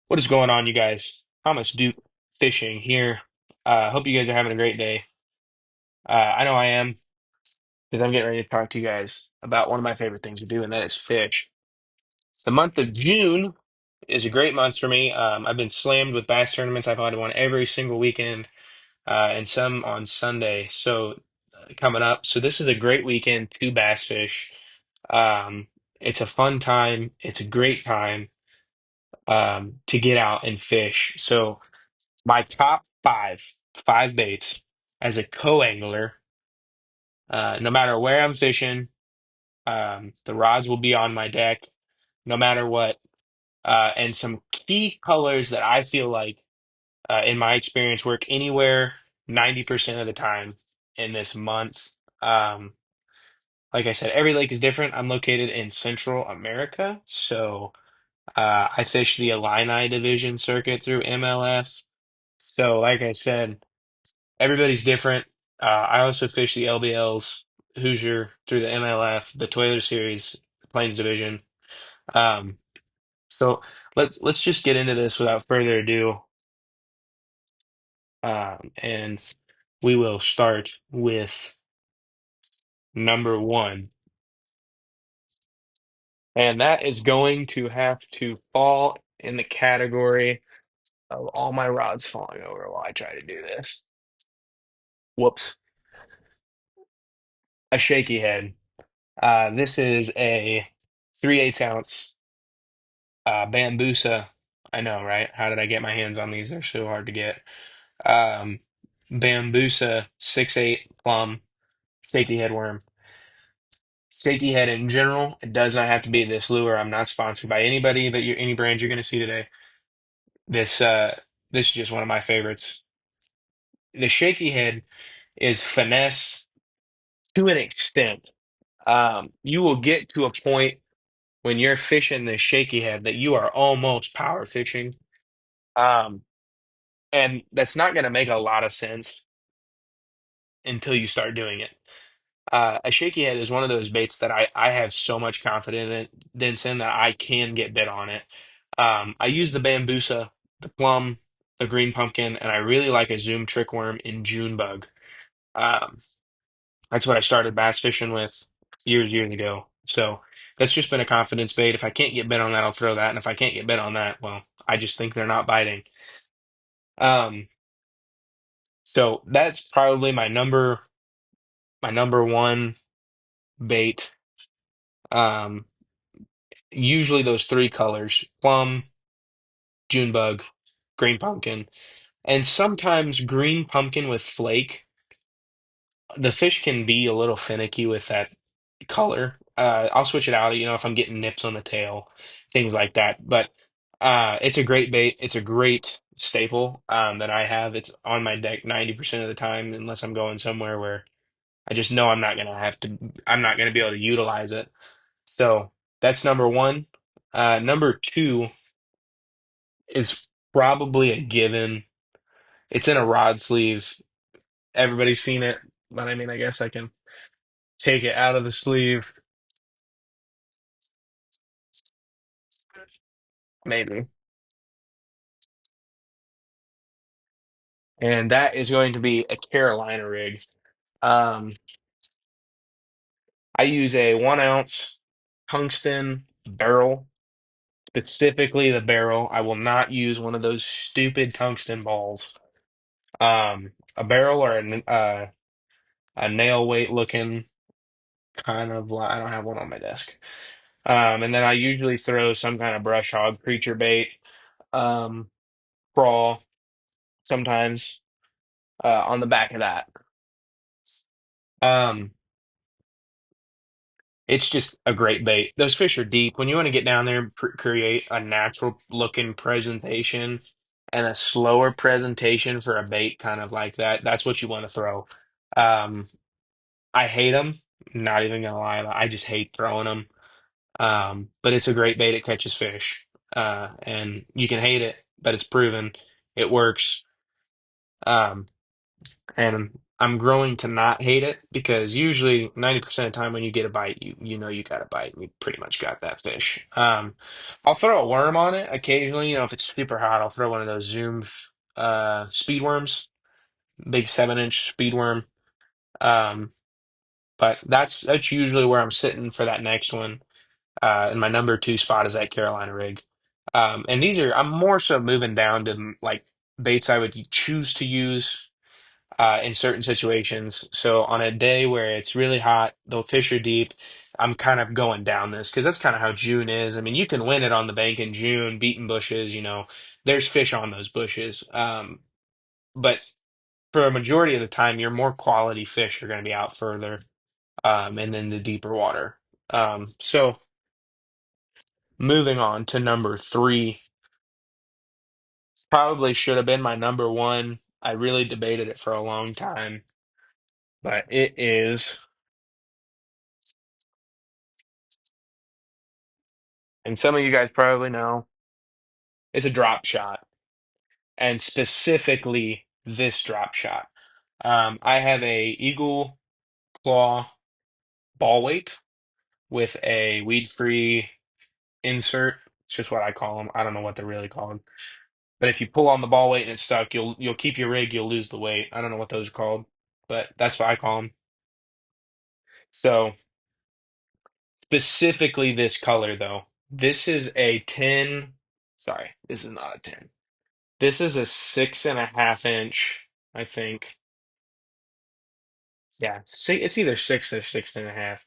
What is going on, you guys? Thomas Duke fishing here. Hope you guys are having a great day. I know I am because I'm getting ready to talk to you guys about one of my favorite things to do, and that is fish. The month of June is a great month for me. I've been slammed with bass tournaments. I've had one every single weekend, and some on Sunday. Coming up. So this is a great weekend to bass fish. Um, it's a fun time. It's a great time to get out and fish. So. My top five baits as a co-angler, no matter where I'm fishing, the rods will be on my deck, no matter what. And some key colors that I feel like, in my experience, work anywhere 90% of the time in this month. Um, like I said, every lake is different. I'm located in Central America, so I fish the Illini Division circuit through MLS. So, like I said, everybody's different. I also fish the LBLs, Hoosier through the MLF, the Toiler Series, Plains Division. Um, so let's just get into this without further ado, and we will start with number one, and that is going to have to fall in the category of all my rods falling over while I try to do this. Whoops, a shaky head. This is a 3/8 ounce Bambusa. I know, right? How did I get my hands on these? They're so hard to get. Um, Bambusa 6/8 plum safety head worm. Safety head in general, it does not have to be this lure. I'm not sponsored by anybody that you any brand you're going to see today. This this is just one of my favorites. The shaky head is finesse to an extent. You will get to a point when you're fishing the shaky head that you are almost power fishing. Um, And that's not going to make a lot of sense until you start doing it. A shaky head is one of those baits that I have so much confidence in that I can get bit on it. I use the Bambusa, the plum, the green pumpkin, and I really like a Zoom trick worm in June bug. Um, that's what I started bass fishing with years ago. So that's just been a confidence bait. If I can't get bit on that, I'll throw that. And if I can't get bit on that, well, I just think they're not biting. Um, so that's probably my number one bait. Um, Usually those three colors, plum, June bug, green pumpkin, and sometimes green pumpkin with flake. The fish can be a little finicky with that color. I'll switch it out, if I'm getting nips on the tail, things like that. But it's a great bait. It's a great staple that I have. It's on my deck 90% of the time, unless I'm going somewhere where I just know I'm not gonna be able to utilize it. So that's number one. Number two is probably a given. It's in a rod sleeve. Everybody's seen it, but I mean, I guess I can take it out of the sleeve, maybe. And that is going to be a Carolina rig. Um, I use a 1 ounce tungsten barrel, specifically the barrel. I will not use one of those stupid tungsten balls. A barrel or a nail weight looking kind of I don't have one on my desk. And then I usually throw some kind of brush hog creature bait, um, crawl sometimes on the back of that. Um, it's just a great bait. Those fish are deep. When you want to get down there and create a natural looking presentation and a slower presentation for a bait kind of like that, that's what you want to throw. Um, I hate them. Not even gonna lie, I just hate throwing them. But it's a great bait. It catches fish. And you can hate it, but it's proven it works. Um, and I'm growing to not hate it because usually 90% of the time when you get a bite, you know you got a bite and you pretty much got that fish. I'll throw a worm on it occasionally, if it's super hot, I'll throw one of those Zoom speed worms, big 7-inch speed worm. Um, but that's usually where I'm sitting for that next one. And my number two spot is that Carolina rig. And these are I'm more so moving down to like baits I would choose to use in certain situations. So on a day where it's really hot, the fish are deep, I'm kind of going down this because that's kind of how June is. I mean, you can win it on the bank in June, beating bushes, there's fish on those bushes. But for a majority of the time, your more quality fish are going to be out further, and then the deeper water. So moving on to number three, probably should have been my number one. I really debated it for a long time, but it is. And some of you guys probably know it's a drop shot, and specifically this drop shot. I have a Eagle Claw ball weight with a weed-free insert. It's just what I call them. I don't know what they're really called. But if you pull on the ball weight and it's stuck, you'll keep your rig, you'll lose the weight. I don't know what those are called, but that's what I call them. So specifically this color though, this is a 10. Sorry, this is not a 10. This is a 6.5 inch, I think. Yeah, it's either 6 or 6.5.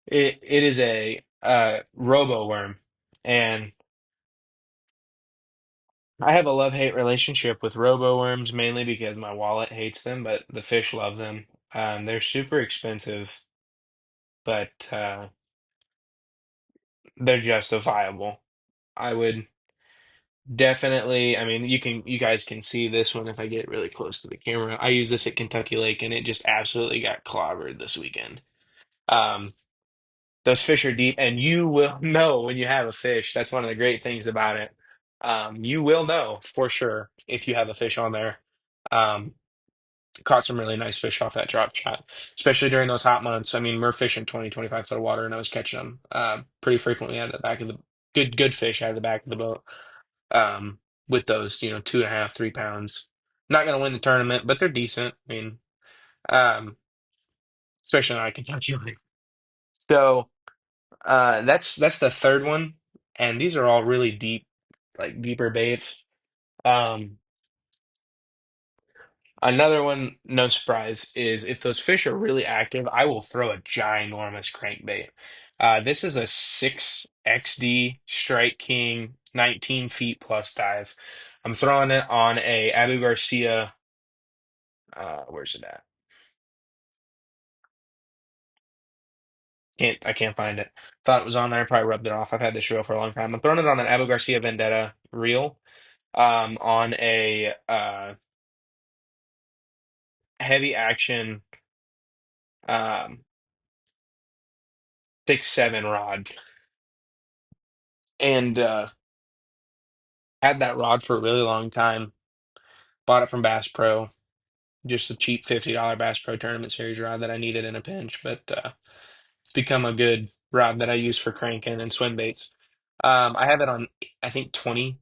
It is a robo worm, and I have a love-hate relationship with robo worms mainly because my wallet hates them, but the fish love them. They're super expensive, but they're justifiable. I would definitely, I mean, you guys can see this one if I get really close to the camera. I use this at Kentucky Lake, and it just absolutely got clobbered this weekend. Um, Those fish are deep, and you will know when you have a fish. That's one of the great things about it. You will know for sure if you have a fish on there. Um, Caught some really nice fish off that drop shot, especially during those hot months. I mean, we're fishing 20, 25 foot of water, and I was catching them pretty frequently out of the back of the good fish out of the back of the boat with those, 2.5, 3 pounds. Not going to win the tournament, but they're decent. I mean, um, especially on a Kentucky Lake. So. That's the third one, and these are all really deep, like deeper baits. Um, Another one, no surprise, is if those fish are really active, I will throw a ginormous crankbait. This is a 6XD Strike King, 19 feet plus dive. I'm throwing it on a Abu Garcia. Where's it at? I can't find it. Thought it was on there. Probably rubbed it off. I've had this reel for a long time. I'm throwing it on an Abu Garcia Vendetta reel. On a heavy action um 6-7 rod, and had that rod for a really long time. Bought it from Bass Pro, just a cheap $50 Bass Pro Tournament Series rod that I needed in a pinch, but it's become a good rod that I use for cranking and swim baits. I have it on, I think, 20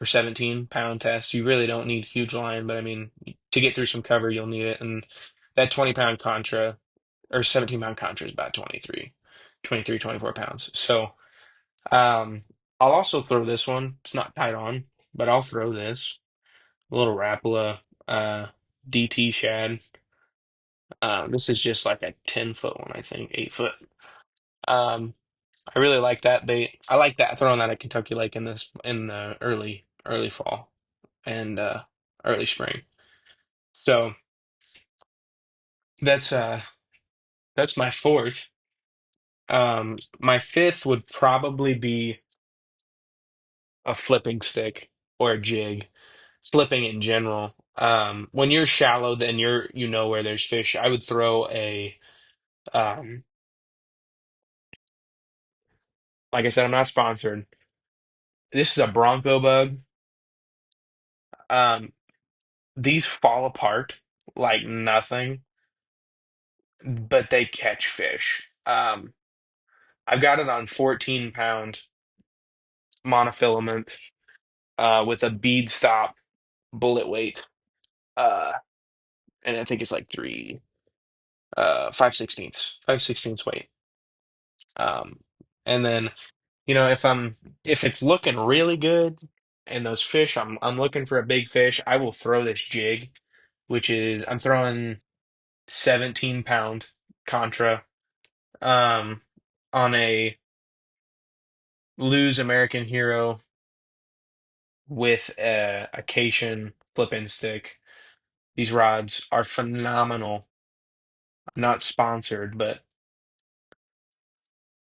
or 17 pound test. You really don't need huge line, but I mean, to get through some cover, you'll need it. And that 20 pound Contra or 17 pound Contra is about 24 pounds. So, I'll also throw this one. It's not tied on, but I'll throw this a little Rapala, uh, DT shad. This is just like a 10 foot one, I think, 8 foot. Um, I really like that bait. I like that throwing that at Kentucky Lake in the early fall and early spring. So that's uh that's my fourth. My fifth would probably be a flipping stick or a jig. Flipping in general. When you're shallow, then you know where there's fish. I would throw um, like I said, I'm not sponsored. This is a Bronco bug. Um, these fall apart like nothing. but they catch fish. I've got it on 14 pound monofilament with a bead stop bullet weight. Uh, and I think it's like 5/16 weight. Um, and then, if it's looking really good and those fish, I'm looking for a big fish, I will throw this jig, which is I'm throwing 17 pound Contra um on a Lose American Hero with a Acacian flip-in stick. These rods are phenomenal. Not sponsored, but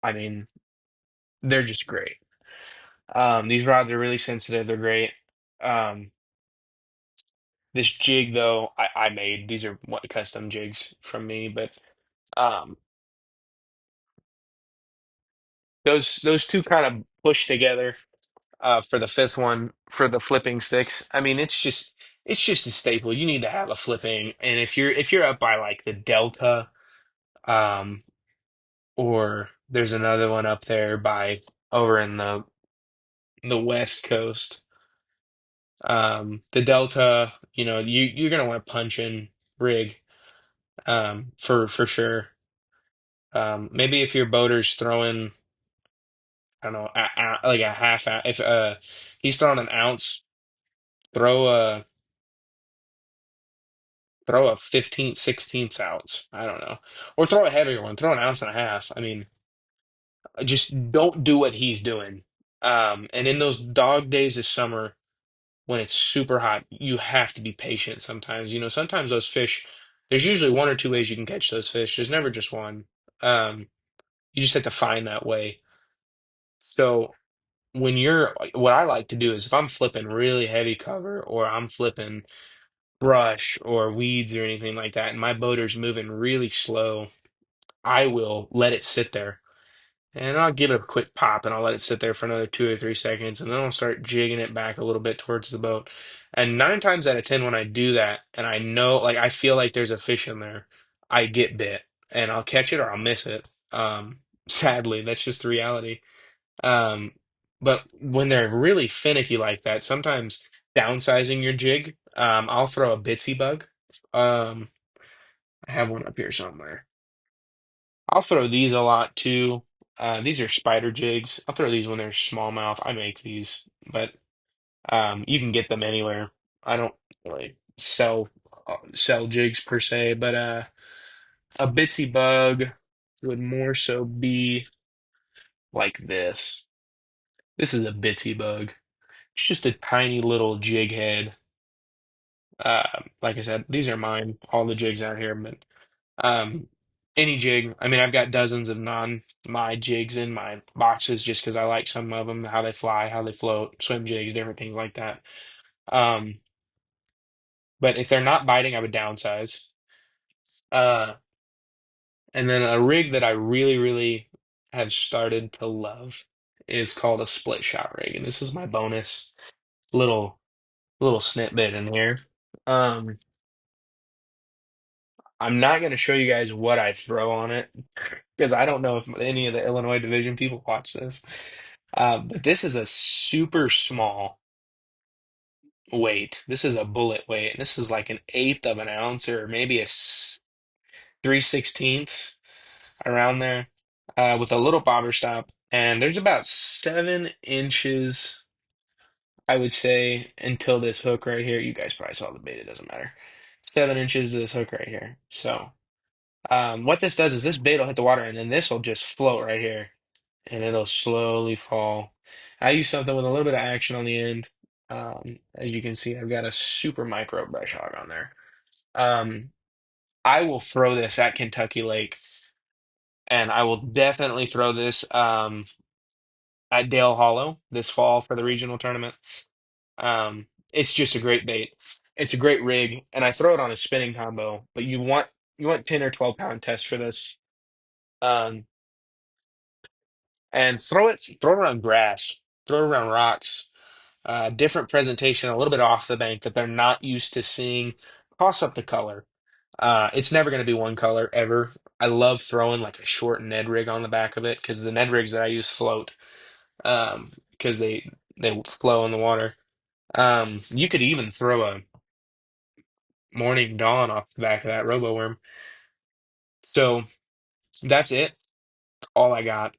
I mean, they're just great. These rods are really sensitive. They're great. Um, this jig though, I made. These are what custom jigs from me, but um, those two kind of push together for the fifth one for the flipping sticks. I mean, it's just a staple. You need to have a flipping, and if you're up by like the Delta, um, or there's another one up there by over in the West Coast. The Delta, you're gonna want to punch in rig, for sure. Maybe if your boater's throwing, I don't know, like a half, if he's throwing an ounce, throw a throw a 15th, 16th ounce. I don't know, or throw a heavier one, throw an ounce and a half. I mean, just don't do what he's doing. And in those dog days of summer, when it's super hot, you have to be patient sometimes. Sometimes those fish, there's usually one or two ways you can catch those fish. There's never just one. Um, you just have to find that way. So what I like to do is if I'm flipping really heavy cover or I'm flipping brush or weeds or anything like that, and my boater's moving really slow, I will let it sit there. And I'll give it a quick pop and I'll let it sit there for another 2 or 3 seconds and then I'll start jigging it back a little bit towards the boat. And 9 times out of 10, when I do that and I know, like, I feel like there's a fish in there, I get bit and I'll catch it or I'll miss it. Sadly, that's just the reality. Um, but when they're really finicky like that, sometimes downsizing your jig, I'll throw a bitsy bug. Um, I have one up here somewhere. I'll throw these a lot too. These are spider jigs. I'll throw these when they're smallmouth. I make these, but you can get them anywhere. I don't really sell jigs per se, but a bitsy bug would more so be like this. This is a bitsy bug. It's just a tiny little jig head. Like I said, these are mine. All the jigs out here, but Um, any jig. I mean, I've got dozens of my jigs in my boxes just because I like some of them, how they fly, how they float, swim jigs, different things like that. Um, but if they're not biting, I would downsize. Uh, and then a rig that I really, really have started to love is called a split shot rig, and this is my bonus little little snippet in here. Um, I'm not going to show you guys what I throw on it because I don't know if any of the Illinois division people watch this. But this is a super small weight. This is a bullet weight. And this is like an eighth of an ounce or maybe 3/16 around there with a little bobber stop. And there's about 7 inches, I would say, until this hook right here. You guys probably saw the bait, it doesn't matter. 7 inches of this hook right here. So. What this does is this bait will hit the water and then this will just float right here and it'll slowly fall. I use something with a little bit of action on the end. As you can see, I've got a super micro brush hog on there. Um, I will throw this at Kentucky Lake and I will definitely throw this at Dale Hollow this fall for the regional tournament. It's just a great bait. It's a great rig, and I throw it on a spinning combo, but you want 10 or 12 pound test for this. Um, and throw it around grass, throw it around rocks, different presentation, a little bit off the bank that they're not used to seeing. Toss up the color. It's never going to be one color ever. I love throwing like a short Ned rig on the back of it because the Ned rigs that I use float because they flow in the water. You could even throw a Morning Dawn off the back of that Robo Worm. So that's it. All I got.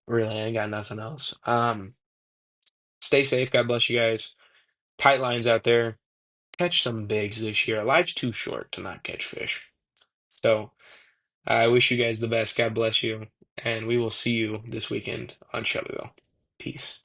Really, I ain't got nothing else. Stay safe. God bless you guys. Tight lines out there. Catch some bigs this year. Life's too short to not catch fish. So I wish you guys the best. God bless you. And we will see you this weekend on Shelbyville. Peace.